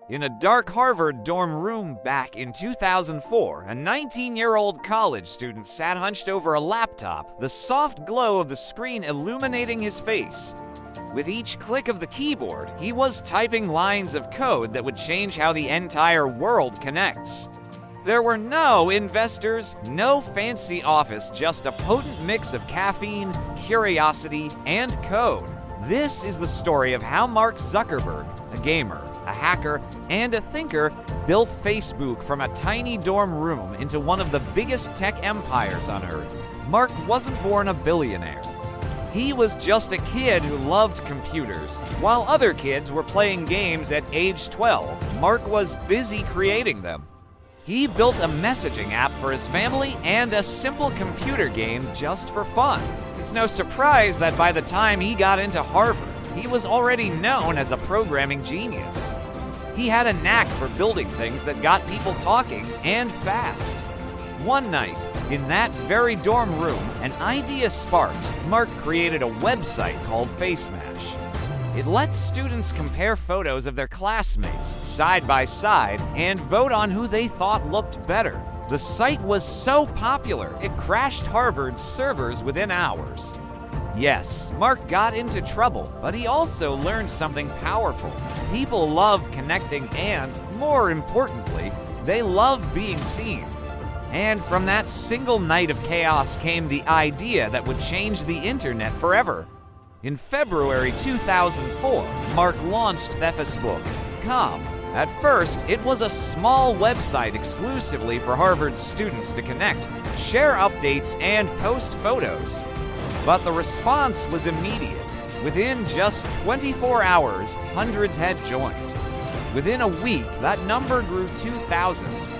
In a dark Harvard dorm room back in 2004, a 19-year-old college student sat hunched over a laptop, the soft glow of the screen illuminating his face. With each click of the keyboard, he was typing lines of code that would change how the entire world connects. There were no investors, no fancy office, just a potent mix of caffeine, curiosity, and code. This is the story of how Mark Zuckerberg, a gamer, a hacker, and a thinker, built Facebook from a tiny dorm room into one of the biggest tech empires on Earth. Mark wasn't born a billionaire. He was just a kid who loved computers. While other kids were playing games at age 12, Mark was busy creating them. He built a messaging app for his family and a simple computer game just for fun. It's no surprise that by the time he got into Harvard, he was already known as a programming genius. He had a knack for building things that got people talking, and fast. One night, in that very dorm room, an idea sparked. Mark created a website called FaceMash. It lets students compare photos of their classmates side by side and vote on who they thought looked better. The site was so popular, it crashed Harvard's servers within hours. Yes, Mark got into trouble, but he also learned something powerful. People love connecting and, more importantly, they love being seen. And from that single night of chaos came the idea that would change the internet forever. In February 2004, Mark launched Facebook.com. At first, it was a small website exclusively for Harvard students to connect, share updates, and post photos. But the response was immediate. Within just 24 hours, hundreds had joined. Within a week, that number grew to thousands.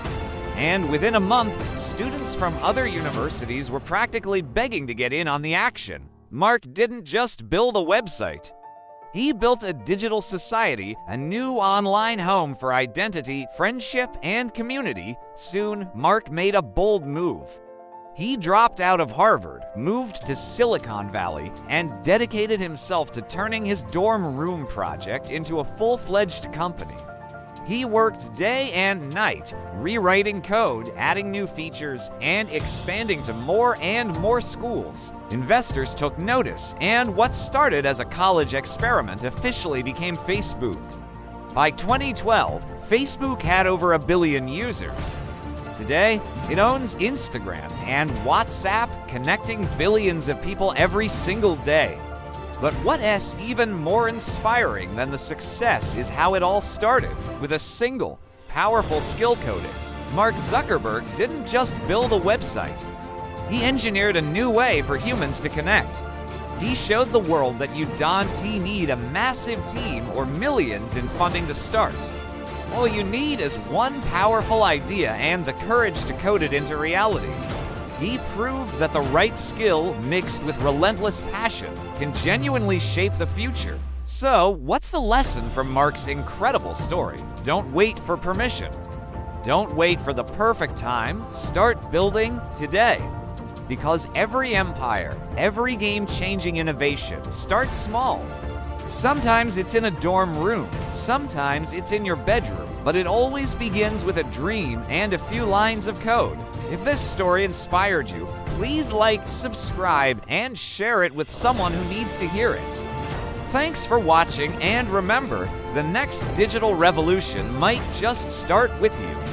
And within a month, students from other universities were practically begging to get in on the action. Mark didn't just build a website. He built a digital society, a new online home for identity, friendship, and community. Soon, Mark made a bold move. He dropped out of Harvard, moved to Silicon Valley, and dedicated himself to turning his dorm room project into a full-fledged company. He worked day and night, rewriting code, adding new features, and expanding to more and more schools. Investors took notice, and what started as a college experiment officially became Facebook. By 2012, Facebook had over 1 billion users. Today, it owns Instagram and WhatsApp, connecting billions of people every single day. But what's even more inspiring than the success is how it all started, with a single, powerful skill coding. Mark Zuckerberg didn't just build a website. He engineered a new way for humans to connect. He showed the world that you don't need a massive team or millions in funding to start. All you need is one powerful idea and the courage to code it into reality. He proved that the right skill, mixed with relentless passion, can genuinely shape the future. So, what's the lesson from Mark's incredible story? Don't wait for permission. Don't wait for the perfect time. Start building today. Because every empire, every game-changing innovation starts small. Sometimes it's in a dorm room, sometimes it's in your bedroom, but it always begins with a dream and a few lines of code. If this story inspired you, please like, subscribe, and share it with someone who needs to hear it. Thanks for watching, and remember, the next digital revolution might just start with you.